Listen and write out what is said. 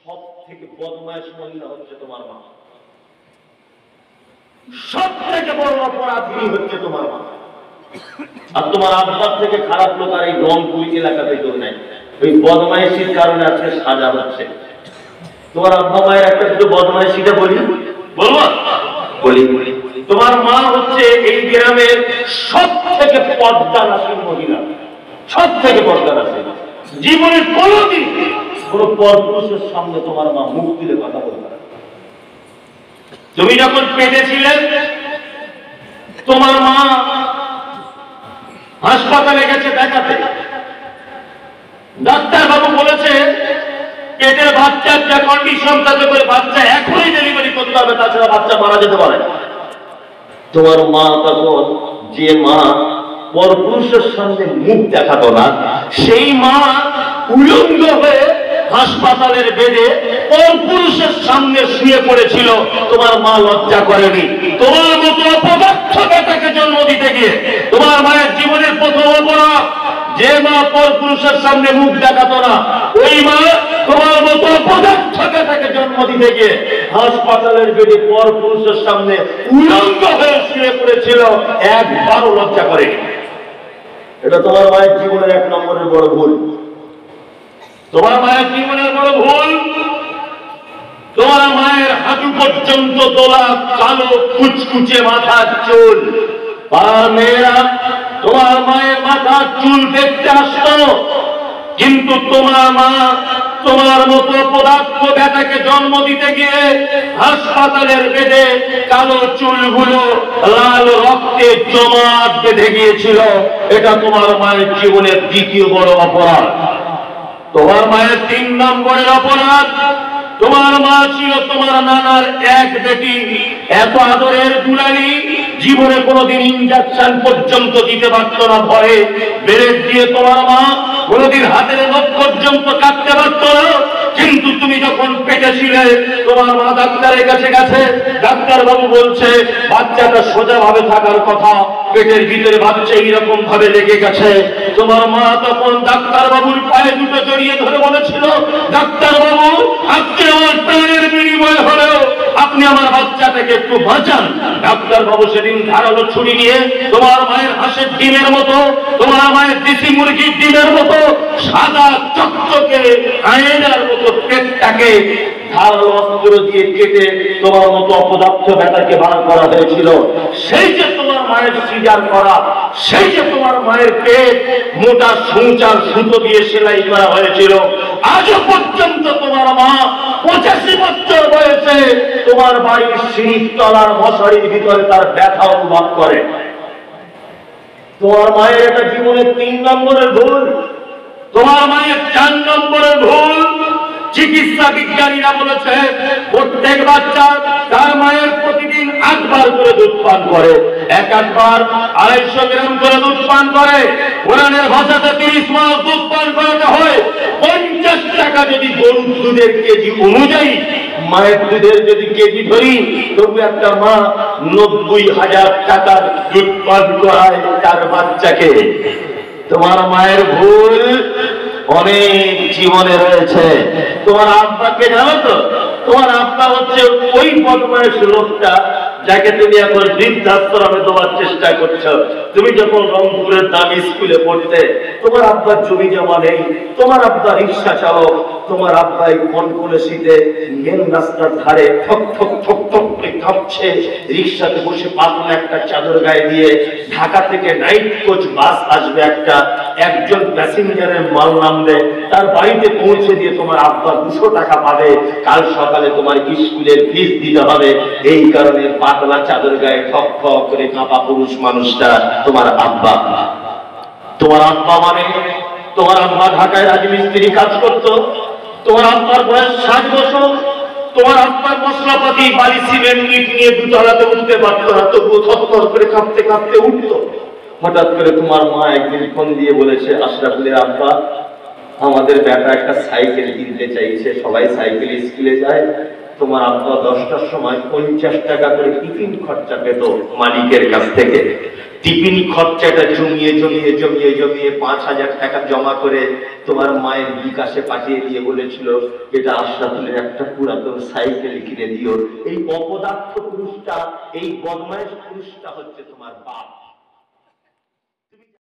সব থেকে বদমাইশ মহিলা হচ্ছে তোমার মা, সব থেকে বড় অপরাধী হচ্ছে তোমার মা। আর তোমার আব্বার থেকে খারাপ লোক আর এই রংপুর এলাকাতে কেউ নাই। ওই বদমাইশির কারণে আজকে সাজা হচ্ছে। তোমার আব্বা মায়ের একটা দুটো বদমাইশিটা বলি, বলবো? বলি। তোমার মা হচ্ছে এই গ্রামের সব থেকে পর্দানাশীল মহিলা, সব থেকে পর্দানাশীল। জীবনে কোনোদিন কোন পরপুরুষের সামনে তোমার মা মুখ তুলে কথা বলবে না। তুমি যখন পেটে ছিলেন তোমার মা হাসপাতালে গেছে দেখাতে, ডাক্তার বাবু বলেছে পেটের বাচ্চার যা কন্ডিশন তাতে করে বাচ্চা এখনই ডেলিভারি করতে হবে, তাছাড়া বাচ্চা মারা যেতে পারে। তোমার মা তখন, যে মা পরপুরুষের সামনে মুখ দেখাতো না, সেই মা উলঙ্গ হয়ে হাসপাতালের বেডে পরপুরুষের সামনে শুয়ে পড়েছিল। তোমার মা লজ্জা করেনি। তোমার মতো অপদার্থ বেটাকে জন্ম দিতে গিয়ে তোমার মায়ের জীবনের প্রথম অপরাধ, যে মা পরপুরুষের সামনে মুখ দেখাতো না, ওই মা তোমার মতো অপদার্থ বেটাকে জন্ম দিতে গিয়ে হাসপাতালের বেডে পরপুরুষের সামনে উলঙ্গ হয়ে শুয়ে পড়েছিল, একবারও লজ্জা করেনি। এটা তোমার মায়ের জীবনের এক নম্বরের বড় ভুল। তোমার মায়ের জীবনের বড় ভুল, তোমার মায়ের হাঁটু পর্যন্ত তোলা কালো কুচকুচে মাথার চুল। পাড়ার মেয়েরা তোমার মায়ের মাথার চুল দেখতে আসত, কিন্তু তোমার মা তোমার মতো পদার্থ বেটাকে জন্ম দিতে গিয়ে হাসপাতালের বেডে কালো চুলগুলো লাল রক্তে জমাট বেঁধে গিয়েছিল। এটা তোমার মায়ের জীবনের দ্বিতীয় বড় অপরাধ। তোমার মায়ের 3 নম্বরের অপরাধ, তোমার মা ছিল তোমার নানার এক বেটি, এত আদরের দুলালি, জীবনে কোনোদিন ইনজেকশন পর্যন্ত দিতে পারত না ভয়ে। বেরেট দিয়ে তোমার মা কোনোদিন হাতের নখ পর্যন্ত কাটতে পারত না। কিন্তু তুমি যখন পেটে ছিলে তোমার মা ডাক্তারের কাছে গেছে, ডাক্তার বাবু বলছে বাচ্চাটা সোজা ভাবে থাকার কথা, পেটের ভিতরে বাচ্চা এইরকম ভাবে লেগে গেছে। তোমার মা তখন ডাক্তার বাবুর পায়ে দুটো জড়িয়ে ধরে বলেছিল, ডাক্তার বাবু আজকে আমার প্রাণের বিনিময় হলেও আপনি আমার বাচ্চাটাকে একটু বাঁচান। ডাক্তার বাবু সেদিন ধারালো ছুরি নিয়ে তোমার মায়ের হাঁসের ডিমের মতো, তোমার মায়ের দেশি মুরগির ডিমের মতো সাদা চকচকে আয়নার মতো পেটটাকে ধারালো অস্ত্র দিয়ে কেটে তোমার মতো অপদার্থ বেটাকে বার করা হয়েছিল। সেই যে তোমার মায়ের সিজার করা, সেই যে তোমার মায়ের পেট মোটা সূচার সুতো দিয়ে সেলাই করা হয়েছিল, আজও পর্যন্ত তোমার মা 85 বছর বয়সে তোমার বাড়ির সিঁড়ির তলার মশারির ভিতরে তার ব্যথা অনুভব করে। তোমার মায়ের এটা জীবনের 3 নম্বরের ভুল। তোমার মায়ের 4 নম্বরের ভুল, চিকিৎসা বিজ্ঞানীরা বলেছে প্রত্যেক বাচ্চা তার মায়ের প্রতিদিন 8 বার করে দুধ পান করে, 1 বার 250 গ্রাম করে দুধ পান করে। কোরআনের ভাষাতে 30 মাস দুধ পান করাতে হয়। 50 টাকা যদি গরুর দুধের কেজি অনুযায়ী মায়ের দুধের যদি কেজি ধরি, তবু একটা মা 90,000 টাকার দুধ পান করায় তার বাচ্চাকে। তোমার মায়ের ভুল অনেক জীবনে রয়েছে। তোমার আব্বাকে জানো তো? তোমার আব্বা হচ্ছে ওই বদমাইশ লোকটা যাকে তুমি এখন বৃদ্ধাশ্রমে দেওয়ার চেষ্টা করছো। তুমি যখন রংপুরের দামি স্কুলে পড়তে, তোমার আব্বার জমি জমা নেই, তোমার আব্বা রিক্সা চালক, তোমার আব্বাই কনকনে শীতে মেন রাস্তার ধারে ঠক ঠক ঠক ঠক করে কাঁপছে, রিক্সাতে বসে পাতলা একটা চাদর গায়ে দিয়ে ঢাকা থেকে নাইট কোচ বাস আসবে একটা, একজন প্যাসেঞ্জারের মাল নামবে, তার বাড়িতে পৌঁছে দিয়ে তোমার আব্বা 200 টাকা পাবে, কাল সকালে তোমার স্কুলের ফিস দিতে হবে। এই কারণে পাতলা চাদর গায়ে ঠক ঠক করে কাঁপা পুরুষ মানুষটা তোমার আব্বা। তোমার আব্বা মানে তোমার আব্বা ঢাকায় রাজমিস্ত্রি কাজ করত। তোমার আব্বার বয়স 60 বছর। তোমার আব্বার মশলাপাতি বাড়ি সিমেন্ট ইট নিয়ে 2 তলাতে উঠতে পারতো না, তবুও থরথর করে কাঁপতে কাঁপতে উঠতো। হঠাৎ করে তোমার মা একদিন ফোন দিয়ে বলেছে, আশরাফুলের আব্বা, আমাদের বেটা একটা সাইকেল কিনতে চাইছে, সবাই সাইকেল স্কুলে যায়। তোমার আব্বা 10টার সময় 50 টাকা করে টিফিন খরচা পেত মালিকের কাছ থেকে। টিফিন খরচাটা জমিয়ে জমিয়ে জমিয়ে জমিয়ে 5,000 টাকা জমা করে তোমার মায়ের বিকাশে পাঠিয়ে দিয়ে বলেছিল এটা আশরাফুলের একটা পুরাতন সাইকেল কিনে দিও। এই অপদার্থ পুরুষটা, এই বদমাইশ পুরুষটা হচ্ছে তোমার বাপ।